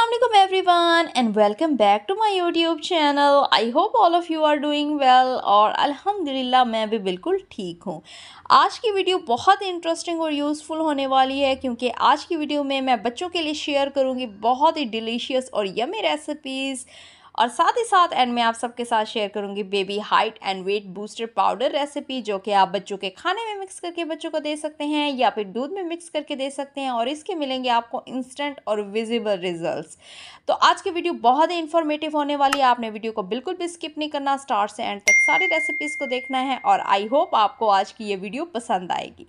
Assalamualaikum everyone and welcome back to my YouTube channel. I hope all of you are doing well और अल्हम्दुलिल्लाह मैं भी बिल्कुल ठीक हूँ। आज की वीडियो बहुत इंटरेस्टिंग और यूज़फुल होने वाली है क्योंकि आज की वीडियो में मैं बच्चों के लिए शेयर करूँगी बहुत ही डिलीशियस और यमी रेसिपीज़ और साथ ही साथ एंड में आप सबके साथ शेयर करूंगी baby height and weight booster powder recipe जो कि आप बच्चों के खाने में मिक्स करके बच्चों को दे सकते हैं या फिर दूध में मिक्स करके दे सकते हैं और इसके मिलेंगे आपको इंस्टेंट और विजिबल रिजल्ट्स। तो आज की वीडियो बहुत ही इन्फॉर्मेटिव होने वाली है। आपने वीडियो को बिल्कुल भी स्किप नहीं करना, स्टार्ट से एंड तक सारी रेसिपीज़ को देखना है और आई होप आपको आज की ये वीडियो पसंद आएगी।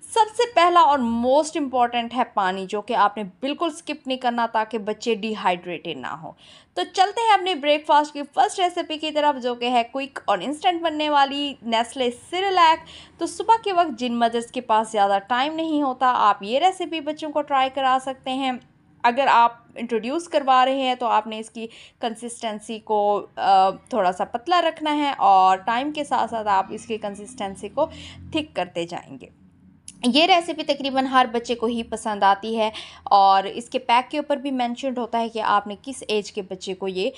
सबसे पहला और मोस्ट इम्पॉर्टेंट है पानी, जो कि आपने बिल्कुल स्किप नहीं करना ताकि बच्चे डिहाइड्रेटेड ना हो। तो चलते हैं अपने ब्रेकफास्ट की फर्स्ट रेसिपी की तरफ जो कि है क्विक और इंस्टेंट बनने वाली नेस्ले सिरेलैक। तो सुबह के वक्त जिन मदर्स के पास ज़्यादा टाइम नहीं होता, आप ये रेसिपी बच्चों को ट्राई करा सकते हैं। अगर आप इंट्रोड्यूस करवा रहे हैं तो आपने इसकी कंसिस्टेंसी को थोड़ा सा पतला रखना है और टाइम के साथ साथ आप इसकी कंसिस्टेंसी को थिक करते जाएंगे। ये रेसिपी तकरीबन हर बच्चे को ही पसंद आती है और इसके पैक के ऊपर भी मेंशन्ड होता है कि आपने किस एज के बच्चे को ये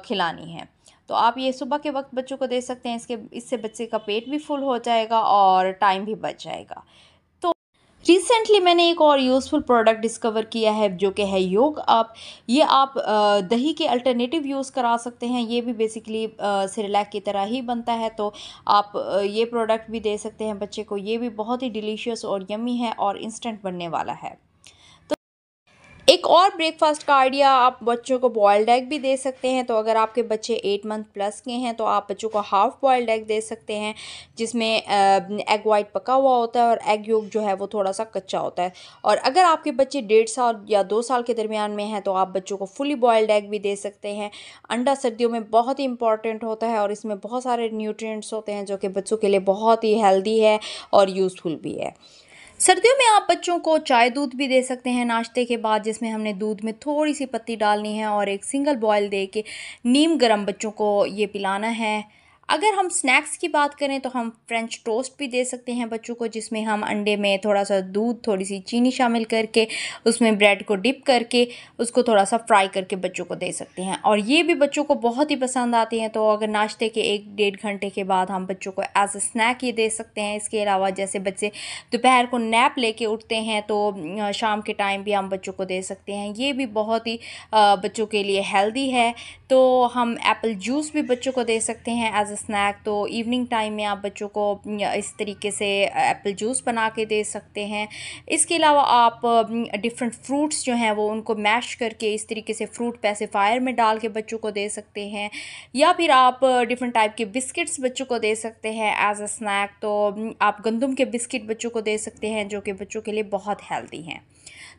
खिलानी है। तो आप ये सुबह के वक्त बच्चों को दे सकते हैं। इससे बच्चे का पेट भी फुल हो जाएगा और टाइम भी बच जाएगा। रिसेंटली मैंने एक और यूज़फुल प्रोडक्ट डिस्कवर किया है जो कि है योग अप। ये आप दही के अल्टरनेटिव यूज़ करा सकते हैं। ये भी बेसिकली सिरेलैक की तरह ही बनता है, तो आप ये प्रोडक्ट भी दे सकते हैं बच्चे को। ये भी बहुत ही डिलीशियस और यमी है और इंस्टेंट बनने वाला है। एक और ब्रेकफास्ट का आइडिया, आप बच्चों को बॉयल्ड एग भी दे सकते हैं। तो अगर आपके बच्चे 8 मंथ प्लस के हैं तो आप बच्चों को हाफ़ बॉयल्ड एग दे सकते हैं जिसमें एग वाइट पका हुआ होता है और एग योक जो है वो थोड़ा सा कच्चा होता है। और अगर आपके बच्चे 1.5 या 2 साल के दरमियान में हैं तो आप बच्चों को फुली बॉयल्ड एग भी दे सकते हैं। अंडा सर्दियों में बहुत ही इंपॉर्टेंट होता है और इसमें बहुत सारे न्यूट्रिएंट्स होते हैं जो कि बच्चों के लिए बहुत ही हेल्दी है और यूज़फुल भी है। सर्दियों में आप बच्चों को चाय दूध भी दे सकते हैं नाश्ते के बाद, जिसमें हमने दूध में थोड़ी सी पत्ती डालनी है और एक सिंगल बॉयल दे के नीम गर्म बच्चों को ये पिलाना है। अगर हम स्नैक्स की बात करें तो हम फ्रेंच टोस्ट भी दे सकते हैं बच्चों को, जिसमें हम अंडे में थोड़ा सा दूध, थोड़ी सी चीनी शामिल करके उसमें ब्रेड को डिप करके उसको थोड़ा सा फ्राई करके बच्चों को दे सकते हैं और ये भी बच्चों को बहुत ही पसंद आती हैं। तो अगर नाश्ते के 1-1.5 घंटे के बाद हम बच्चों को एज अ स्नैक ये दे सकते हैं। इसके अलावा जैसे बच्चे दोपहर को नैप लेके उठते हैं तो शाम के टाइम भी हम बच्चों को दे सकते हैं। ये भी बहुत ही बच्चों के लिए हेल्दी है। तो हम एप्पल जूस भी बच्चों को दे सकते हैं एज अ स्नैक। तो इवनिंग टाइम में आप बच्चों को इस तरीके से एप्पल जूस बना के दे सकते हैं। इसके अलावा आप डिफरेंट फ्रूट्स जो हैं वो उनको मैश करके इस तरीके से फ्रूट पैसिफायर में डाल के बच्चों को दे सकते हैं, या फिर आप डिफरेंट टाइप के बिस्किट्स बच्चों को दे सकते हैं एज अ स्नैक। तो आप गंदम के बिस्किट बच्चों को दे सकते हैं जो कि बच्चों के लिए बहुत हेल्दी हैं।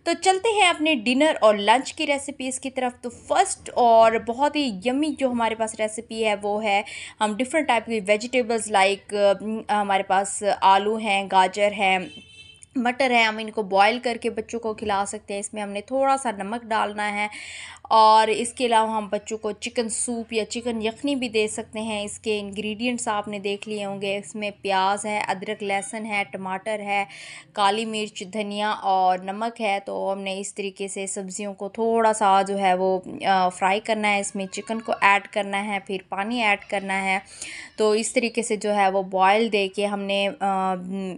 तो चलते हैं अपने डिनर और लंच की रेसिपीज़ की तरफ। तो फर्स्ट और बहुत ही यम्मी जो हमारे पास रेसिपी है वो है, हम डिफरेंट टाइप की वेजिटेबल्स लाइक हमारे पास आलू हैं, गाजर हैं, मटर है, हम इनको बॉईल करके बच्चों को खिला सकते हैं। इसमें हमने थोड़ा सा नमक डालना है और इसके अलावा हम बच्चों को चिकन सूप या चिकन यखनी भी दे सकते हैं। इसके इंग्रेडिएंट्स आपने देख लिए होंगे। इसमें प्याज है, अदरक लहसुन है, टमाटर है, काली मिर्च, धनिया और नमक है। तो हमने इस तरीके से सब्जियों को थोड़ा सा जो है वो फ्राई करना है। इसमें चिकन को ऐड करना है, फिर पानी ऐड करना है। तो इस तरीके से जो है वो बॉयल दे के हमने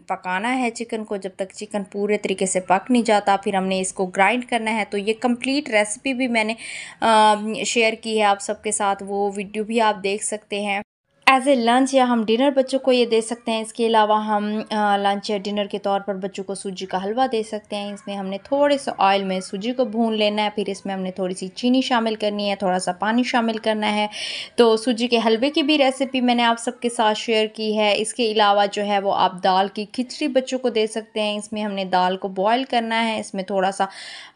पकाना है चिकन को जब तक चिकन पूरे तरीके से पक नहीं जाता। फिर हमने इसको ग्राइंड करना है। तो ये कंप्लीट रेसिपी भी मैंने शेयर की है आप सबके साथ, वो वीडियो भी आप देख सकते हैं। एज ए लंच या हम डिनर बच्चों को ये दे सकते हैं। इसके अलावा हम लंच या डिनर के तौर पर बच्चों को सूजी का हलवा दे सकते हैं। इसमें हमने थोड़े से ऑयल में सूजी को भून लेना है, फिर इसमें हमने थोड़ी सी चीनी शामिल करनी है, थोड़ा सा पानी शामिल करना है। तो सूजी के हलवे की भी रेसिपी मैंने आप सबके साथ शेयर की है। इसके अलावा जो है वो आप दाल की खिचड़ी बच्चों को दे सकते हैं। इसमें हमने दाल को बॉयल करना है, इसमें थोड़ा सा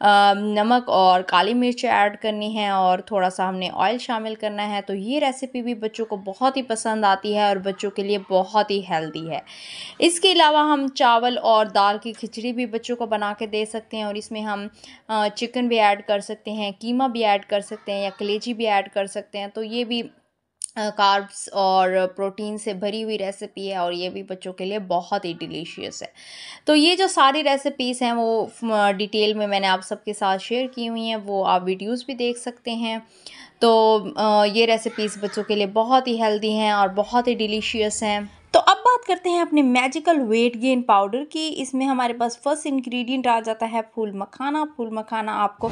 नमक और काली मिर्च ऐड करनी है और थोड़ा सा हमने ऑयल शामिल करना है। तो ये रेसिपी भी बच्चों को बहुत ही पसंद आती है और बच्चों के लिए बहुत ही हेल्दी है। इसके अलावा हम चावल और दाल की खिचड़ी भी बच्चों को बना के दे सकते हैं और इसमें हम चिकन भी ऐड कर सकते हैं, कीमा भी ऐड कर सकते हैं या कलेजी भी ऐड कर सकते हैं। तो ये भी कार्ब्स और प्रोटीन से भरी हुई रेसिपी है और ये भी बच्चों के लिए बहुत ही डिलीशियस है। तो ये जो सारी रेसिपीज़ हैं वो डिटेल में मैंने आप सबके साथ शेयर की हुई हैं, वो आप वीडियोस भी देख सकते हैं। तो ये रेसिपीज़ बच्चों के लिए बहुत ही हेल्दी हैं और बहुत ही डिलीशियस हैं। तो अब बात करते हैं अपने मैजिकल वेट गेन पाउडर की। इसमें हमारे पास फर्स्ट इंग्रेडिएंट आ जाता है फूल मखाना। फूल मखाना आपको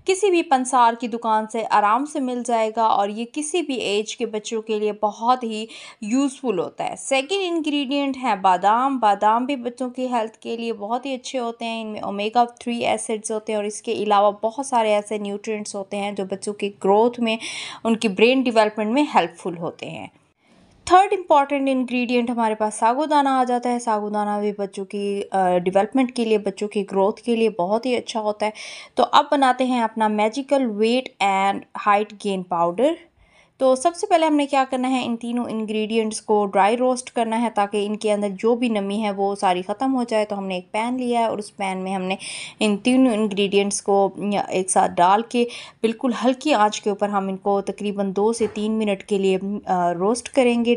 किसी भी पंसार की दुकान से आराम से मिल जाएगा और ये किसी भी एज के बच्चों के लिए बहुत ही यूज़फुल होता है। सेकंड इंग्रेडिएंट है बादाम। बादाम भी बच्चों की हेल्थ के लिए बहुत ही अच्छे होते हैं, इनमें ओमेगा 3 एसिड्स होते हैं और इसके अलावा बहुत सारे ऐसे न्यूट्रिएंट्स होते हैं जो बच्चों की ग्रोथ में, उनकी ब्रेन डेवलपमेंट में हेल्पफुल होते हैं। थर्ड इम्पॉर्टेंट इंग्रेडिएंट हमारे पास साबूदाना आ जाता है। साबूदाना भी बच्चों की डेवलपमेंट के लिए, बच्चों की ग्रोथ के लिए बहुत ही अच्छा होता है। तो अब बनाते हैं अपना magical weight and height gain powder. तो सबसे पहले हमने क्या करना है, इन तीनों इंग्रेडिएंट्स को ड्राई रोस्ट करना है ताकि इनके अंदर जो भी नमी है वो सारी ख़त्म हो जाए। तो हमने एक पैन लिया है और उस पैन में हमने इन तीनों इंग्रेडिएंट्स को एक साथ डाल के बिल्कुल हल्की आंच के ऊपर हम इनको तकरीबन 2 से 3 मिनट के लिए रोस्ट करेंगे।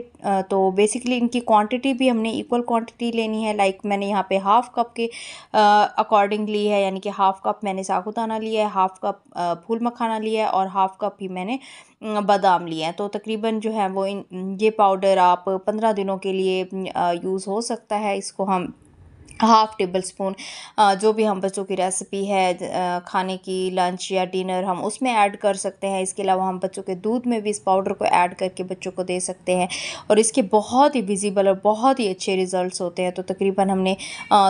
तो बेसिकली इनकी क्वांटिटी भी हमने इक्वल क्वांटिटी लेनी है। लाइक मैंने यहाँ पे हाफ़ कप के अकॉर्डिंग ली है, यानी कि हाफ़ कप मैंने साबूदाना लिया है, हाफ़ कप फूल मखाना लिया है और हाफ़ कप ही मैंने बादाम लिए हैं। तो तकरीबन जो है वो ये पाउडर आप 15 दिनों के लिए यूज़ हो सकता है। इसको हम हाफ़ टेबल स्पून जो भी हम बच्चों की रेसिपी है खाने की, लंच या डिनर, हम उसमें ऐड कर सकते हैं। इसके अलावा हम बच्चों के दूध में भी इस पाउडर को ऐड करके बच्चों को दे सकते हैं और इसके बहुत ही विजिबल और बहुत ही अच्छे रिज़ल्ट्स होते हैं। तो तकरीबन हमने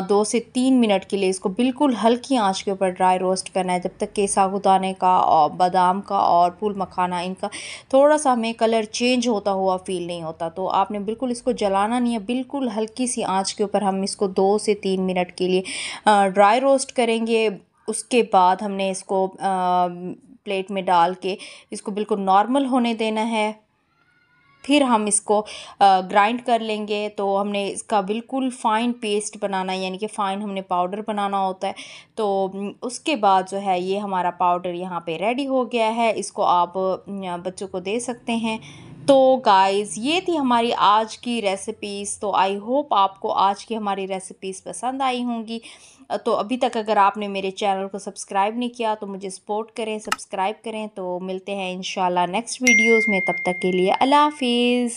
2 से 3 मिनट के लिए इसको बिल्कुल हल्की आंच के ऊपर ड्राई रोस्ट करना है, जब तक कि साबूदाने का और बादाम का और फूल मखाना इनका थोड़ा सा हमें कलर चेंज होता हुआ फ़ील नहीं होता। तो आपने बिल्कुल इसको जलाना नहीं है, बिल्कुल हल्की सी आंच के ऊपर हम इसको 2 से 3 मिनट के लिए ड्राई रोस्ट करेंगे। उसके बाद हमने इसको प्लेट में डाल के इसको बिल्कुल नॉर्मल होने देना है। फिर हम इसको ग्राइंड कर लेंगे। तो हमने इसका बिल्कुल फ़ाइन पेस्ट बनाना है, यानी कि फ़ाइन हमने पाउडर बनाना होता है। तो उसके बाद जो है ये हमारा पाउडर यहाँ पे रेडी हो गया है। इसको आप बच्चों को दे सकते हैं। तो गाइस ये थी हमारी आज की रेसिपीज़। तो आई होप आपको आज की हमारी रेसिपीज़ पसंद आई होंगी। तो अभी तक अगर आपने मेरे चैनल को सब्सक्राइब नहीं किया तो मुझे सपोर्ट करें, सब्सक्राइब करें। तो मिलते हैं इंशाल्लाह नेक्स्ट वीडियोज़ में, तब तक के लिए अल्लाह हाफिज़।